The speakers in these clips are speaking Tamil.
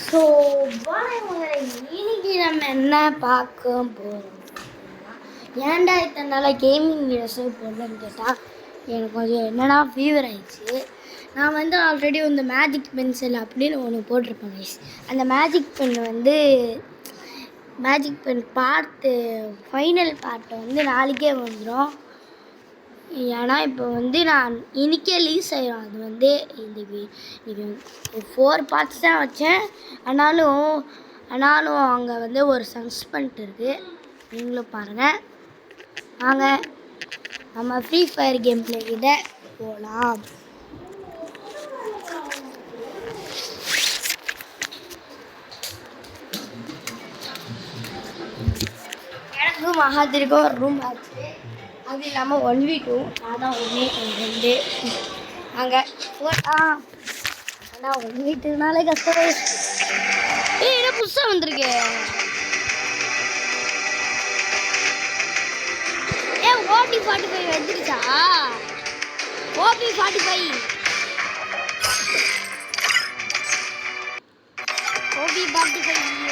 ஸோ இன்னைக்கு நம்ம என்ன பார்க்க போகிறோம்? ஏன்டா இத்தனை நாளாக கேமிங் வீடியோஸே போடலன்னு கேட்டால் எனக்கு கொஞ்சம் என்னன்னா ஃபீவர் ஆயிடுச்சு. நான் வந்து ஆல்ரெடி இந்த மேஜிக் பென்சில் அப்படின்னு ஒன்று போட்டிருப்பேன் கைஸ். அந்த மேஜிக் பென் பார்ட்டு ஃபைனல் பார்ட்டை வந்து நாளைக்கே வந்துடும். ஏன்னா இப்போ வந்து நான் இன்றைக்கே ரிலீஸ் ஆகிடும். அது வந்து இன்றைக்கி 4 பார்ட்ஸ் தான் வச்சேன். ஆனாலும் அங்கே வந்து ஒரு சஸ்பெண்ட் இருக்குது. நீங்களும் பாருங்கள். வாங்க நம்ம ஃப்ரீ ஃபயர் கேம் பிளே கிட்ட போகலாம். எனக்கும் மகாத்திற்கும் ஒரு ரூம் ஆச்சு. அது இல்லாமல் 1v2 நான் தான் 1v2 அங்கே ஆனால் 1v2நாலே கஷ்டம். என்ன புதுசாக வந்திருக்கு? ஓபி 45 வந்துருச்சா? ஓபி 45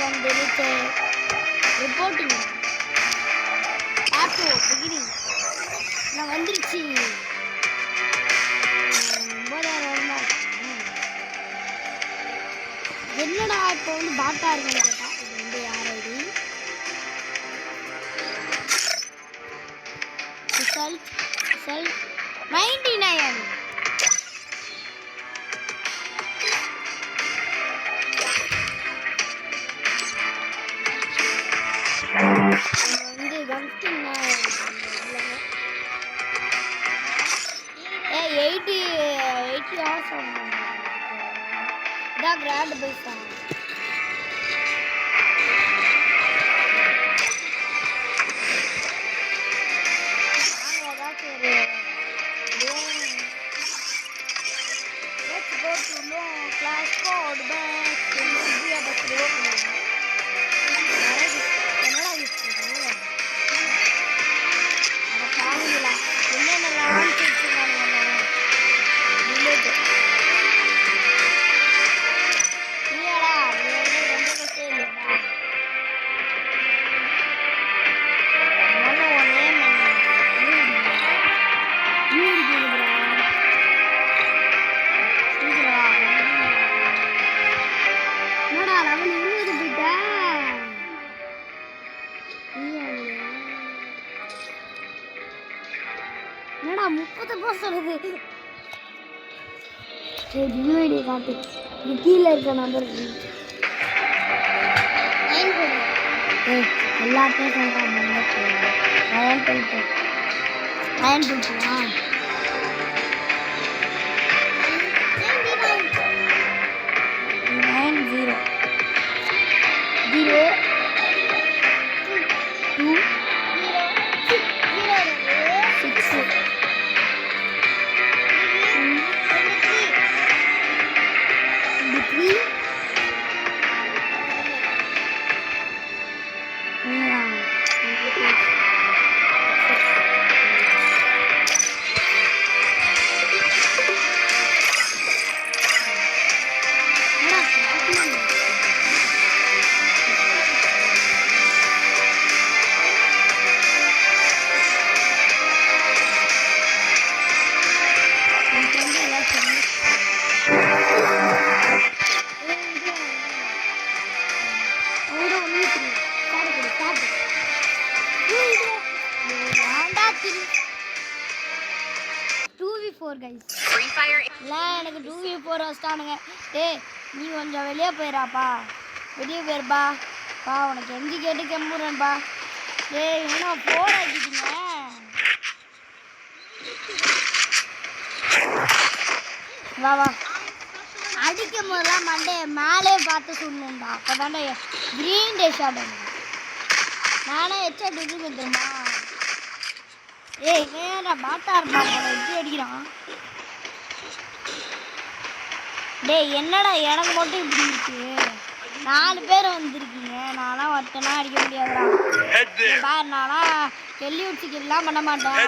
வந்துருச்சு. ரிப்போர்ட்டிங் ஆப்போ பிகினிங் நான் வந்துருச்சு. 9000 என்னடா இப்போ வந்து பாட்டா இருக்குன்னு கேட்டா இது வந்து யார் ஐடி? ரிசல்ட் 99. வந்து 80 ஆசம் இதான் கிராண்ட் பைஸ் தான். என்னடா 30 சொல்லுது. சரி யூஐடி காட்டு. இது கீழே இருக்க நம்பர் எல்லாத்தையும் சொல்கிறான். 2v4 guys. Free Fire எனக்கு 2v4 வச்சிட்டானுங்க. டேய் நீ கொஞ்சம் வெளியே போயிராப்பா. வெளியே போயிருப்பா. உனக்கு எஞ்சி கேட்டு கெம்புறேன்பா. டேய் என்ன 4 ஆக்கிட்டீங்க? வா அடிக்கும் போதெல்லாம் மண்டே மேலே பார்த்து சொல்லணும்டா. அப்போ தாண்டா க்ரீன் டே ஷாட். நானே எச்சா டிகிரி தெரியுமா? ஏய் ஏன்டா பாட்டா இருப்பான் எப்படி அடிக்கிறான்? டேய் என்னடா எனக்கு மட்டும் இப்படி இருக்கு? 4 பேர் வந்திருக்கீங்க. நான்லாம் ஒருத்தனா அடிக்க முடியாதுடா. பாரு நான்லாம் கெல்லியூட்சிக்கெல்லாம் பண்ண மாட்டேன்.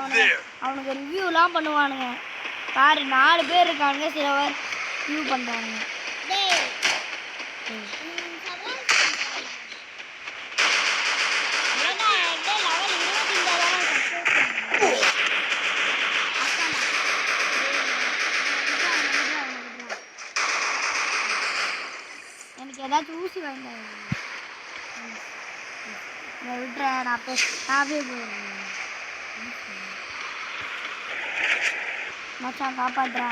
அவனுக்கு ரிவ்யூலாம் பண்ணுவானுங்க. பாரு 4 பேர் இருக்கானுங்க. சில பேர் ரிவ்யூ பண்ணுறானுங்க. எனக்கு ஏதாச்சும் ஊசி வாங்க விட்டுறேன். நான் போயிடுறேன். மச்சான் காப்பாத்துறா.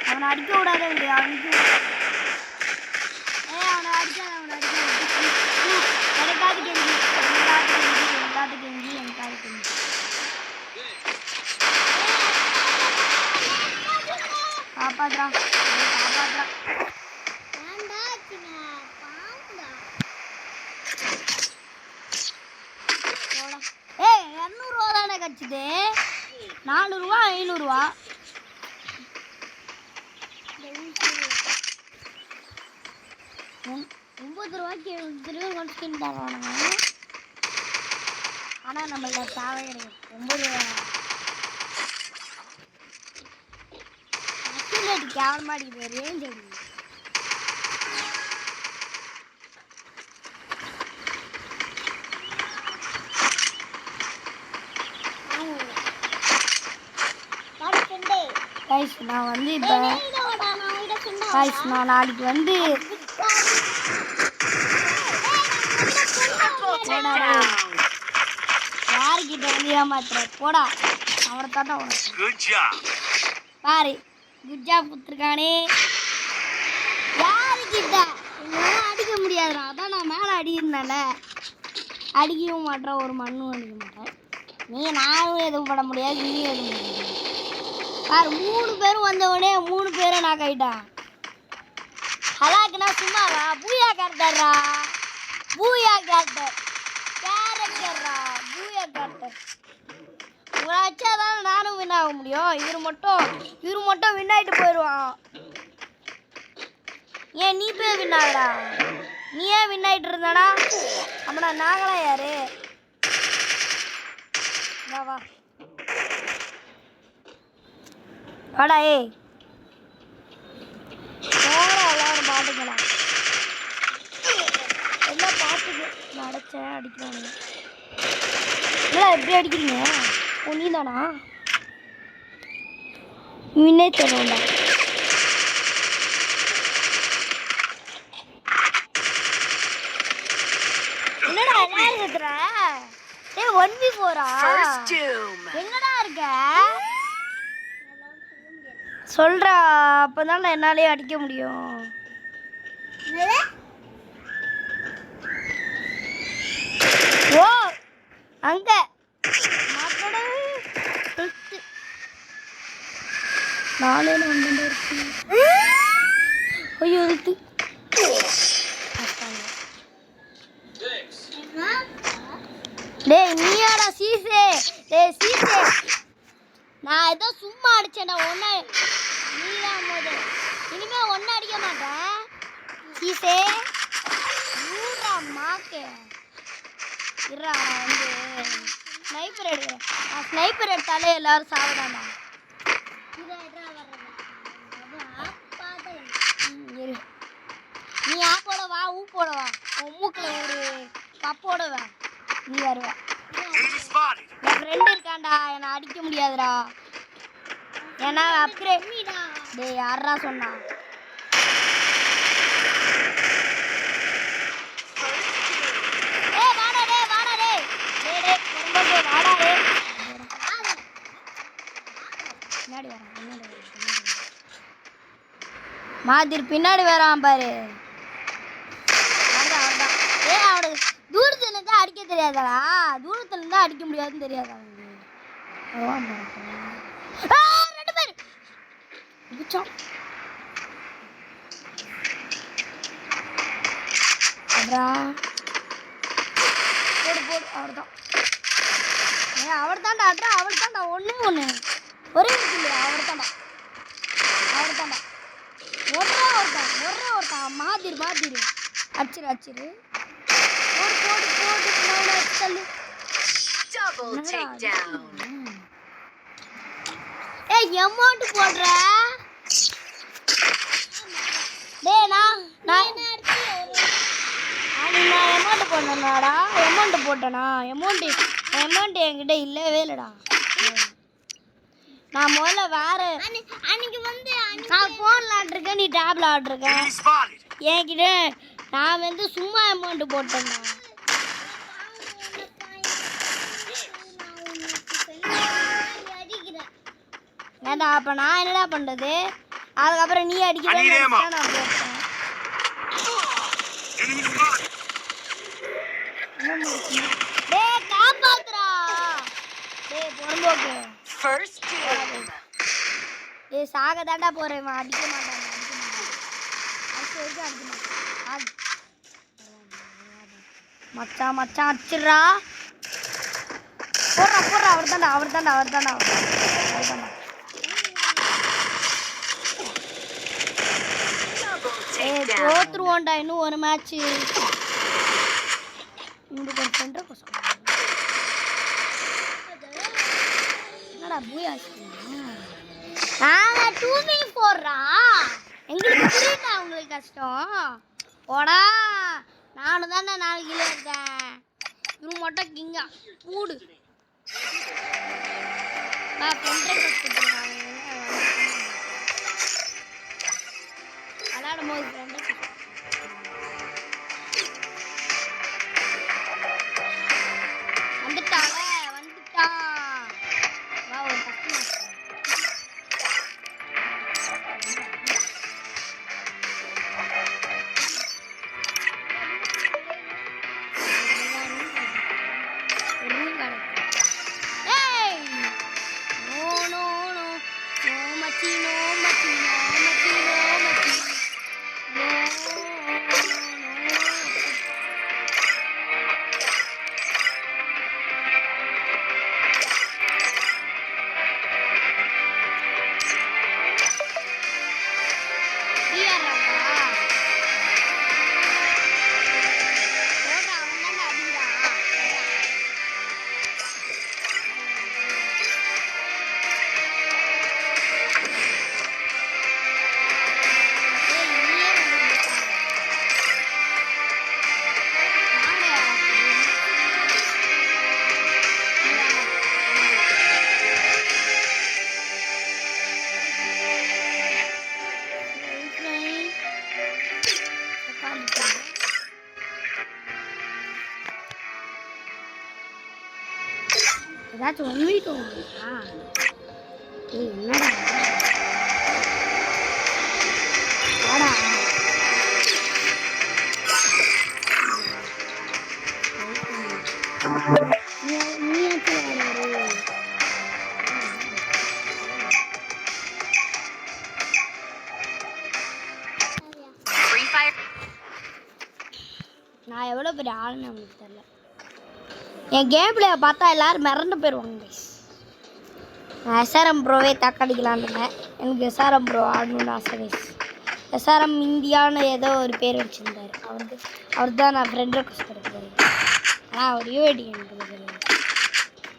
அவனை அடிக்க விடாதே விடு. அவனுக்கு அவனை அடிக்காத. எனக்காது கெஞ்சி காப்பாத்துறா. ஏய் 200 ரூபா தானே கட்சிது. 400 ரூபா 500 ரூபா. ₹9 திரும்ப ஸ்கின் தருவானுங்க. ஆனால் நம்மள்ட்ட தேவை கிடையாது. 9 கேவலமாக அடிக்குது. ரேஞ்ச் அடிக்குது. கைஸ் நான் வந்து இப்போ கைஸ் நான் நாளைக்கு வந்து யாருக்கிட்ட வந்து ஏமாத்துற போடா. அவரை தாத்தா பாரு குட் ஜாப் கொடுத்துருக்கானே. யாருக்கிட்ட எங்களால் அடிக்க முடியாதுடா. அதான் நான் மேலே அடிக்கிறேன்ல. அடிக்கவும் மாட்டேன். ஒரு மண்ணும் அடிக்க மாட்டேன். நானும் எதுவும் பண்ண முடியாது. நீயும் எதுவும் பண்ண முடியாது. பாரு 3 பேரும் வந்தவொடனே 3 பேரை நான் கைட்டேன். ஹலாக்குனா சும்மாவா? பூயா கேரக்டர்ரா. பூயா கேரக்டர்ரா. பூயா கேரக்டர். உங்களை வச்சாதான் நானும் வின் ஆக முடியும். இவர் மட்டும் வின் ஆகிட்டு போயிடுவான். ஏன் நீ போய் வின் ஆகுறா? நீ ஏன் வின் ஆகிட்டு இருந்தானா? அப்படின்னா நாங்களாம் யாரு? வா வாடா. எல்லாரும் பாட்டுக்கலாம். எல்லாம் பாட்டுக்கு அடைச்சேன் அடிக்கிறாங்க. இல்லை எப்படி அடிக்கிறீங்க? நீ தானா? இன்னே தருவோம்டா. என்னடா எல்லாரும் இருக்கிற? 1v4 எங்கடா இருக்க? சொல்றா. அப்பதான் என்னாலே அடிக்க முடியும். ஓ அங்க நாளே இருக்கு. ஐயோ இருக்கு. டேய் நீயாடா சீசே. டேய் சீசே நான் ஏதோ சும்மா அடிச்சேன்டா. ஒன்று நீதான் போது. இனிமே ஒன்று அடிக்க மாட்டேன். சீசே ஊரா மாக்கு இருறா. வந்து ஸ்னைப்பர் எடுக்கிறேன். நான் ஸ்னைப்பர் எடுத்தாலே எல்லாரும் சாப்பிடாமா. நீ ஆப்போட வா. ஊப்போட வா. உன் மூக்கில் ஒரு பப்போட வா. நீ வருவ. என் ஃப்ரெண்டு இருக்காண்டா. என்னை அடிக்க முடியாதுடா. ஏன்னா அப்கிரேட். டேய் யாரா சொன்னா? மாதிரி பின்னாடி வரான் பாரு. அவனுக்கு தூரத்துல இருந்தா அடிக்க தெரியாதடா. தூரத்துல இருந்தா அடிக்க முடியாதுன்னு தெரியாதா? 2 பேர் போடு. அவர் தான்டா அட்ரா. அவர் தான்டா ஒரே இல்லையா? அவர் தான்டா ஒரே மாதிரி அச்சிரு போடு. ஏய் அமௌண்ட் போடுற. டேய் நான் அமௌண்ட் போடணும்டா. அமௌண்ட் போட்டேனா? அமௌண்ட் என்கிட்ட இல்லவே இல்லைடா. நான் முதல்ல வேற அன்னைக்கு வந்து நான் ஃபோனில் ஆட்ருக்கேன். நீ டேப்ல ஆட்ருக்கேன். என்கிட்ட நான் வந்து சும்மா அமௌண்ட் போட்டேன்டா. ஏண்டா அப்ப நான் என்னடா பண்றது? அதுக்கப்புறம் நீ அடிக்கிறேன் நான் போட்டேன். டேய் காப்பாத்துறா. டேய் பொறும்போக்கு. ஃபர்ஸ்ட் டேய் சாக தாண்டா போறேன். அடிக்க மாட்டான். மச்சான் மச்சான் அடிச்சிடுறா. போடுறா அவர் தாண்டா. தோத்துருவோண்டா இன்னும் ஒரு மேட்ச். என்னடா பூயாஸ் நாங்க 2v4 எங்களுக்கு புரியல. உங்களுக்கு கஷ்டம் போடா. நானும் தானே 4 கிலோ இருக்கேன். இவன் மட்டும் கிங்கா கூடு விளையாடும் போது வந்துட்டா வா ஒரு ஏதாச்சும் ஒன்றிட்டோம். என்னடா வாடா நான் எவ்வளோ பெரிய ஆளுன்னு நம்மளுக்கு தெரியல. என் கேம் பிளேயை பார்த்தா எல்லாரும் மிரண்டு போயிடுவாங்க. நான் எஸ்ஆர்எம் ப்ரோவே தாக்கடிக்கலான்னு இருந்தேன். எனக்கு எஸ்ஆர்எம் ப்ரோ ஆடணுன்னு ஆசை கைஸ். எஸ்ஆர்எம் இந்தியான்னு ஏதோ ஒரு பேர் வச்சுருந்தார். அவர் தான் நான் ஃப்ரெண்ட் ரெக்வஸ்ட் கொடுக்குறேன். ஆனால் அவர் யூஐடி எனக்கு தெரியாது.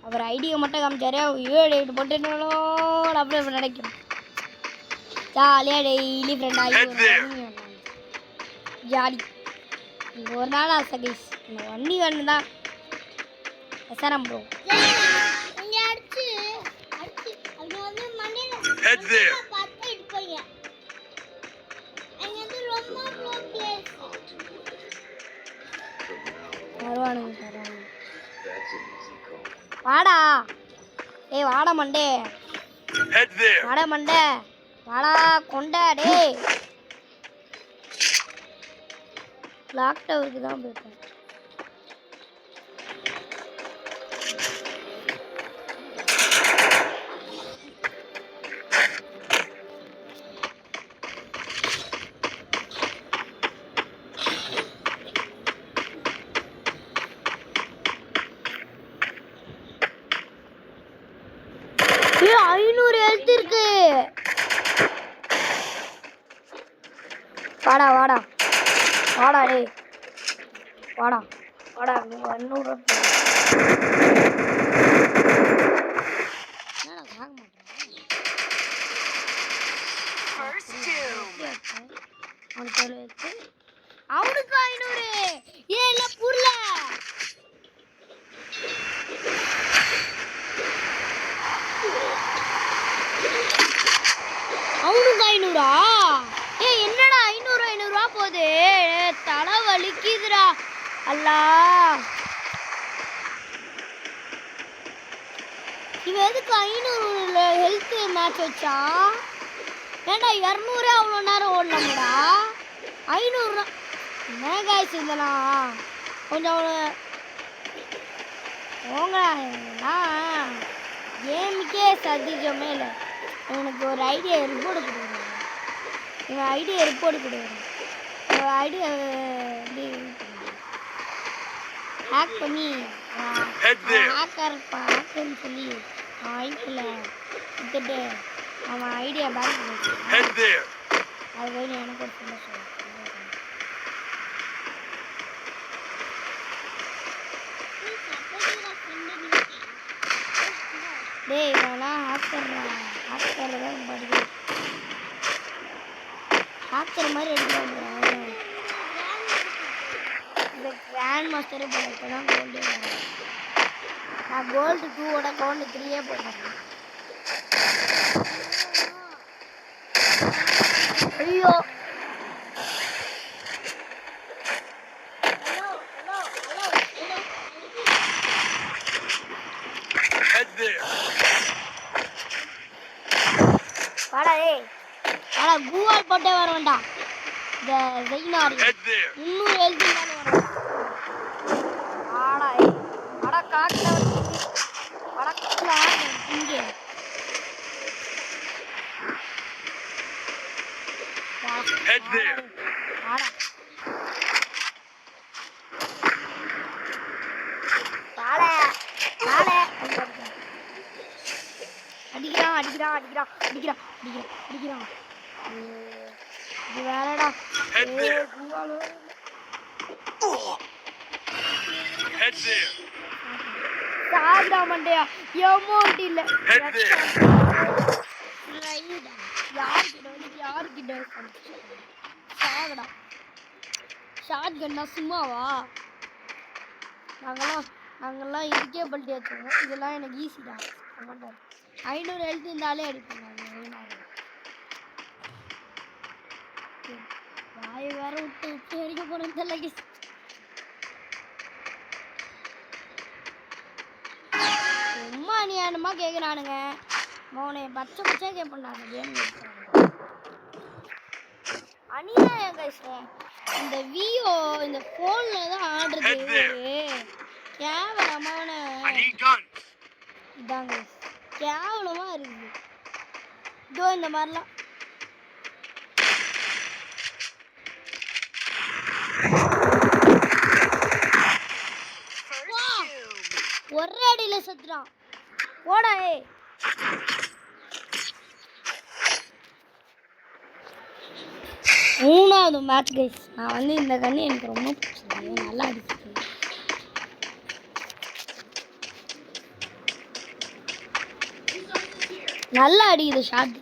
அவர் ஐடியை மட்டும் காமிச்சாரு. அவர் யூஐடி போட்டுனாலும் அப்படியே நினைக்கிறோம். ஜாலியாக டெய்லி ஃப்ரெண்ட் ஆகி ஜாலி. இந்த ஒரு நாள் ஆசை கைஸ். இந்த ஒன்னி ஒன்று தான் எஸ்ஆர்எம் ப்ரோ. வாடா ஏய் வாடா மண்டே வாடா கொண்டா டே. லாக் டவருக்கு தான் போயிருக்கேன். வாடா வாடா வாடா டே வாடா வாடா 100 அவனுக்கு 500 ஏன் இல்லை புரியல. அவனுக்கு 500 ஏ என்னடா 500 ரூபா போகுது தலைவலி. அல்லா இவன் எதுக்கு 500 ஹெல்த் மேட்ச் வச்சா? ஏண்டா 200 அவ்வளோ நேரம் ஓடலாம்டா. 500 என்ன காய்ச்சி இதெல்லாம் கொஞ்சம் போங்களா. கேமுக்கே சத்திஜமே இல்லை. எனக்கு ஒரு ஐடியா ரிப்போர்ட் கொடுக்குறேன். எங்கள் ஐடியா ரிப்போர்ட் கொடுக்குறேன். ஐடியா ஹேக் பண்ணி ஹேக்கர்னு சொல்லி ஐபியில் விட்டுட்டு அவன் ஐடியா பேங்க் பண்ணிட்டு அது வரையும் எனக்கு ஒரு சொல்ல சொல்லுவேன். டேய் இதெல்லாம் ஹேக்கர் தான் படிக்கிறேன். ஹேக்கர் மாதிரி எடுத்துக்கிறேன். இந்த கிராண்ட் மாஸ்டரே போட தான் கோல்டு வரேன். நான் கோல்டு 2ஓட கோல்டு 3ஏ போடுறேன். ஐயோ வாடா ஏய் வாடா கூவால் போட்டே வர வேண்டாம். இந்த ஜெயினாரி 300 எழுதி தானே வரும். வாடா ஏய் வாடா காட்டுல வாடா காட்டுல இங்கே வாடா அடிக்கிறான். இது வேறடா. சாப்பிடா மண்டையா எமௌண்ட் இல்ல. யாருக்கிட்ட சாகடா. ஷார்ட் கன்னா சும்மாவா? நாங்கெல்லாம் இதுக்கே பல்ட்டி வச்சுருவோம். இதெல்லாம் எனக்கு ஈஸிடா. 500 ஹெல்த் இருந்தாலே அடிப்பேன். வாய் வேற விட்டு அடிக்க போனேன் தெரியல. சும்மா அநியாயமா கேட்குறானுங்க. மோனே பச்சை கேட்பேன். கேம் அநியாயம் கைஸ். இந்த வியோ இந்த ஃபோன்ல தான் ஆடுறது கேவலமான இதாங்க. கேவலமா இருக்குது. இதோ இந்த மாதிரிலாம் ஒரே அடியில செத்துறான். போடா ஏய். மூணாவது மேட்ச் கைஸ். நான் இந்த கண்ணி எனக்கு ரொம்ப பிடிச்சது. நல்லா அடிச்சு நல்லா அடிக்குது ஷாட்.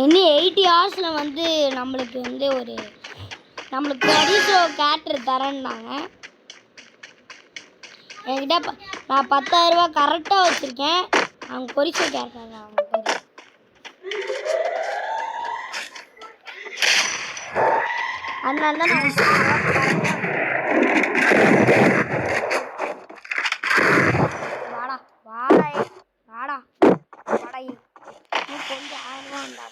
இன்னும் 80 ஹவர்ஸில் நம்மளுக்கு கொரிசோ கேரக்டர் தரேன்னாங்க. என்கிட்ட நான் 10,000 ரூபா கரெக்டாக வச்சுருக்கேன். அவங்க கொரிசோ கேரக்டர் தான் அவங்க பேர். அதனால தான் வாடா நீ கொஞ்சம் 1000 ரூபா வந்தா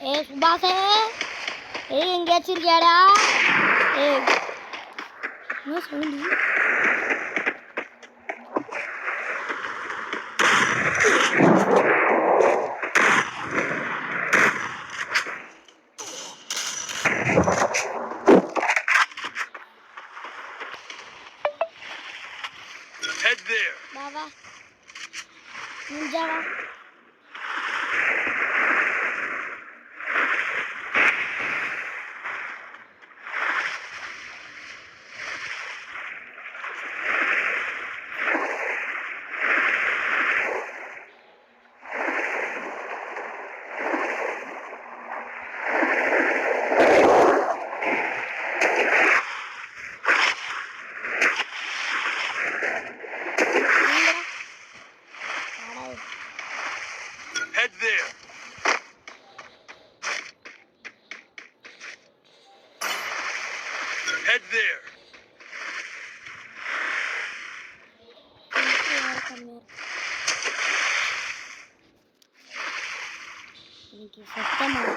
ஏய் சுபாஷே ஏய் எங்கேயாச்சும் இருக்கியாடா? ஏய் என்ன சொல்லி head there. Baba. Ninja. Head there. இன்னைக்கு சத்தமாக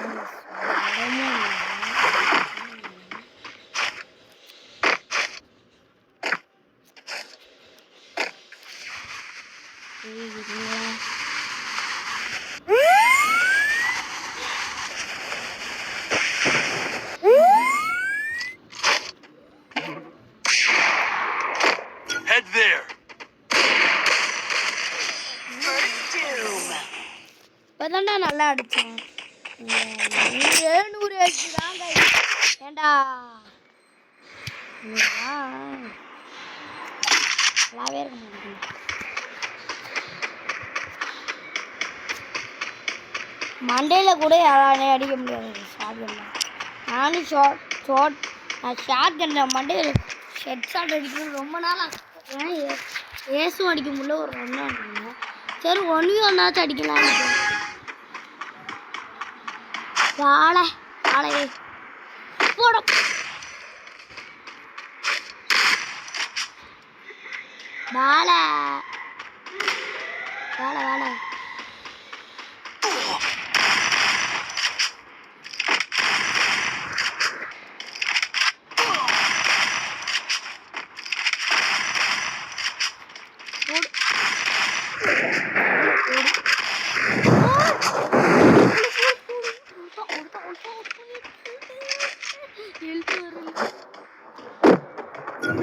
Head there. இப்பதான்டா நல்லா அடிச்சேன். 700 அடிச்சுதாங்க. ஏண்டா நல்லாவே இருக்க மாட்டேங்குது. மண்டையில் கூட யாராலையும் அடிக்க முடியாது ஷார்ட் கன்ல. நானும் ஷார்ட் கன்ல மண்டையில் ஹெட் ஷாட் அடிக்கணும் ரொம்ப நாள் ஆசைப்படுறேன். ஏசும் அடிக்க முடியல, ஒரு ரன் அடிக்கணும். சரி ஒன்னாச்சும் அடிக்கலாம். வாழை போட வாழை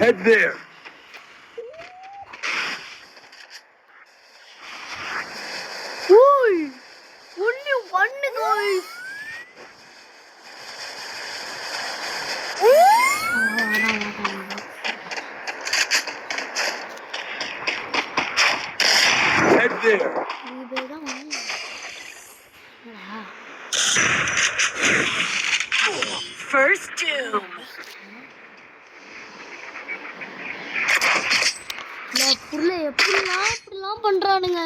Head there. only one guys. Head there. First doom. புள்ள எப்படிலாம் பண்றானுங்க.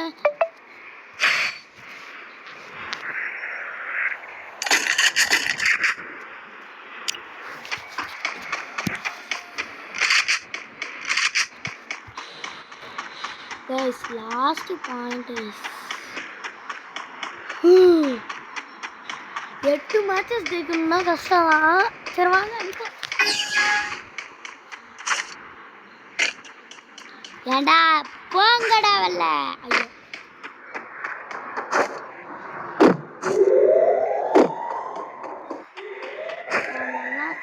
Guys, last point is 8 matches ஜெயிக்கணும்னா கஷ்டம். சரி வாங்க அடிப்போம். ஏண்டா போங்கடா வரல. ஐயோ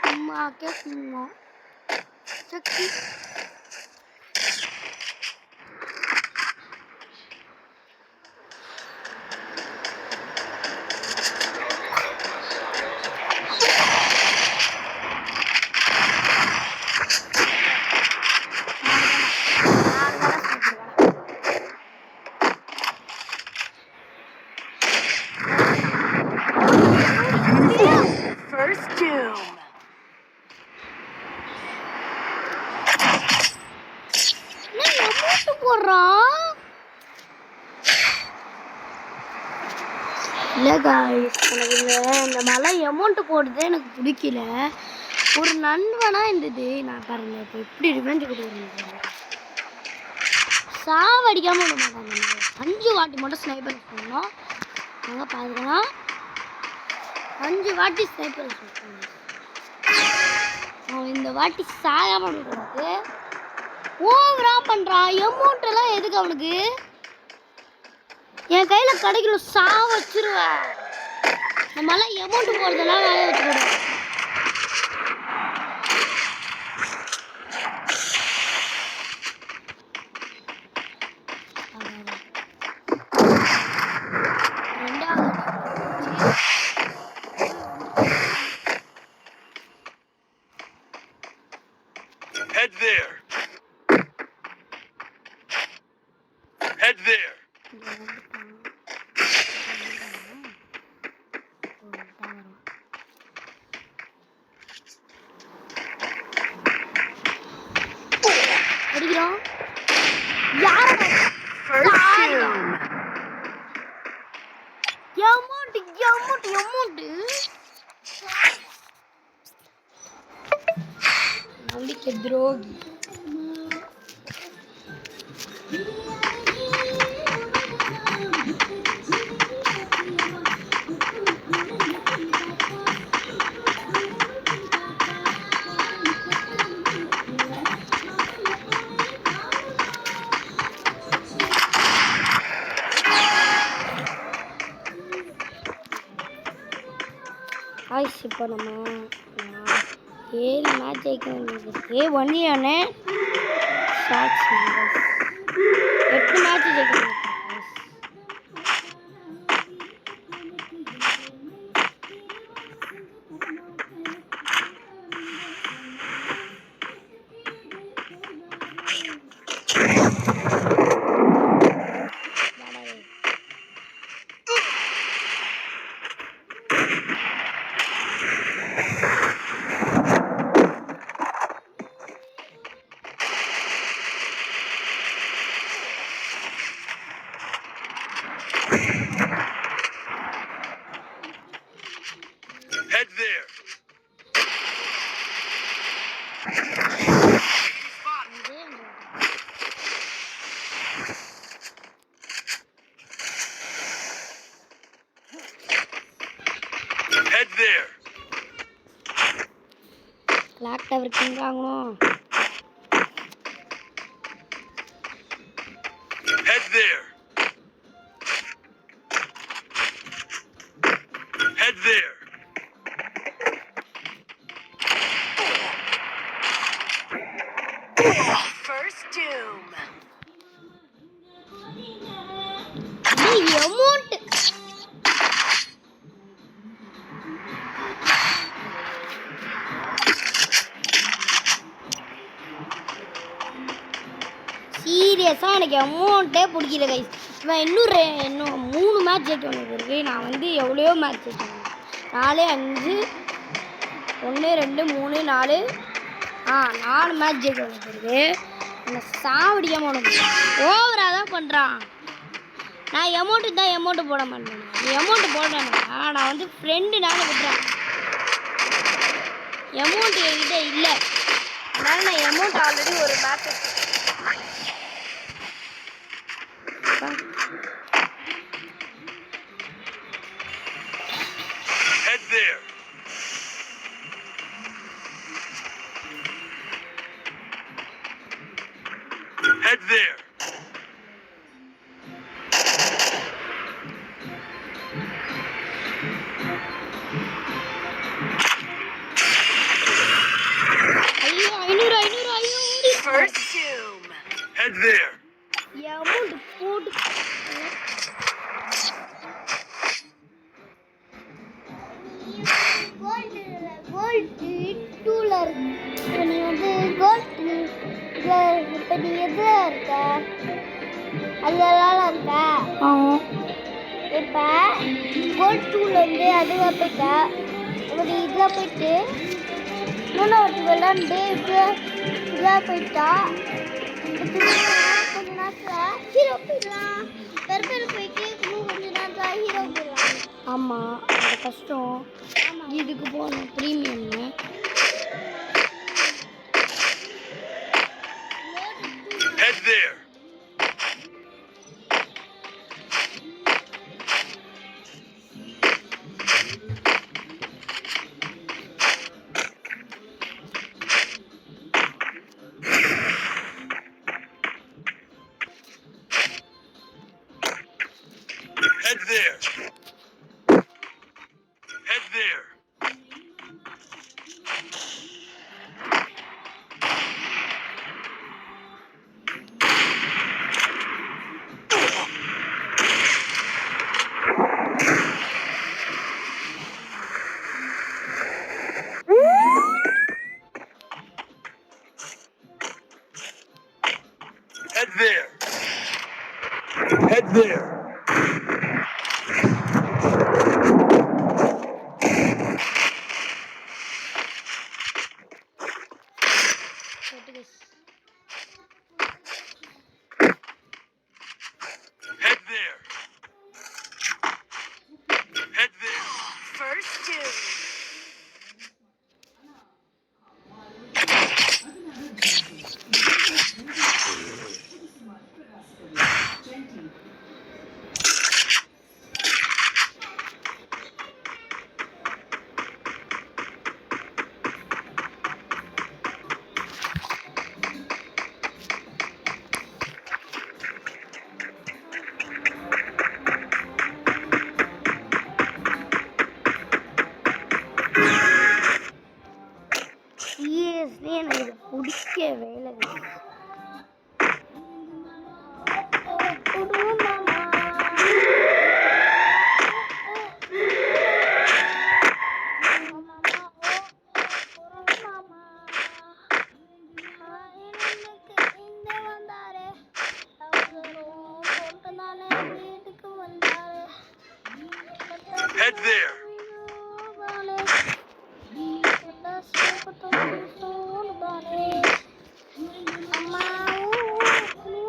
சும்மாக்கே சும்மா சக்தி First doom. போடுறான். இல்லை காய்ஸ், எனக்கு இந்த மலை அமௌண்ட் போடுறது எனக்கு பிடிக்கல. ஒரு நண்பனா இருந்தது. நான் பாருங்க இப்போ எப்படி ரிவெஞ்ச் கொடுக்குறேன். சாவடிக்காமல் விட மாட்டாங்க. 5 வாட்டி மட்டும் ஸ்னைப்பர் பண்ணோம். நாங்கள் பார்த்துக்கலாம். 5 வாட்டி ஸ்னைப்பர் பண்ணோம். அவன் இந்த வாட்டி சாகாமல் விடுறது ஓவரா பண்றான். அமௌண்ட் எல்லாம் எதுக்கு அவனுக்கு? என் கையில கிடைக்கல சா வச்சிருவேன். நம்மளால அமௌண்ட் போறதெல்லாம் வேலையை வச்சுக்கிடுவேன். Head there. Head there. அடிக்கிறோம். யார அமௌண்ட் துரோகி. ஆயிடுச்சு. இப்போ நம்ம 7 மேட்ச் ஜெயிக்க வேண்டியது. 1 ஷார்ட்ஸ் 8 மேட்ச் ஜெயிக்க வேண்டியது. Head there. Head there. Clock tower king ஆகணும். Head there. Head there. First doom. Amount சீரியஸாக எனக்கு அமௌண்ட்டே பிடிக்கல கைஸ். நான் இன்னும் 3 மேட்ச் ஜெயிக்க வேண்டியது இருக்கு. நான் வந்து எவ்வளோ மேட்ச் ஜெயிக்கணும். 4 5 1 2 3 4 4 மேட்ச் ஜெயிக்க வேண்டியது இருக்கு. அந்த சாவடியாக முடியும். ஓவராக தான் பண்ணுறான். நான் எமௌண்ட்டு போட மாட்டேன். நீ எமௌண்ட்டு போடுறேன்னா நான் வந்து ஃப்ரெண்டுனால விட்டுறேன். எமௌண்ட் என்கிட்ட இல்லை. அதனால நான் எமௌண்ட் ஆல்ரெடி ஒரு match Head there. Head there. ஐயோ 500 First doom. Head there. Amount போட்டு கோல்டு 2ல இருக்கு. நீ வந்து கோல்டு இப்போ நீ எதில் இருக்க? அதெல்லாம் இருக்க. இப்போ கோல்டு 2லேருந்து அதுவாக போயிட்ட. இப்போ நீ இதில் போயிட்டு 3வது விளாண்டு இதில் போயிட்டா. கொஞ்ச நேரத்தில் ஹீரோ போயிடலாம். பெருப்பேர் போயிட்டு கொஞ்ச நேரத்தில் ஹீரோ போயிடலாம். ஆமாம், அது கஷ்டம். இதுக்கு போகணும் ப்ரீமியம்னு. Head there. Head there. Head there. Head there. Head there. Head there. Head there. First doom. எனக்கு இது பிடிக்கவே இல்லை Head there.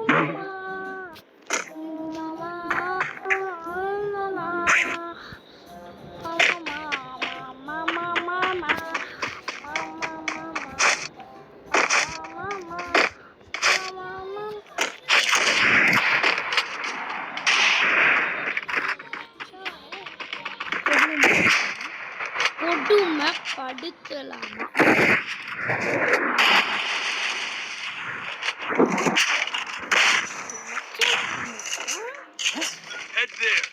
கொடுமை படுத்தலாமா Head there.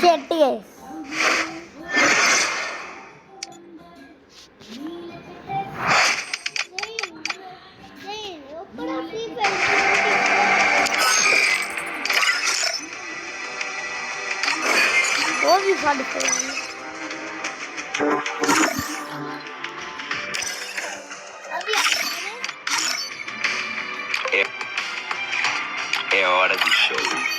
Shit, guys. Ouvi falar falando. É hora do show.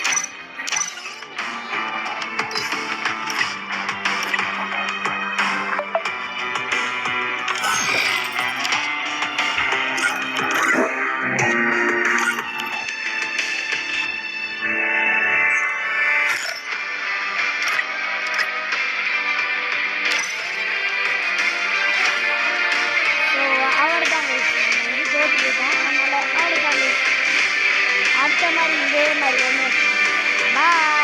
அடுத்த மாதிரி இதே மாதிரி ஒன்று பாய்.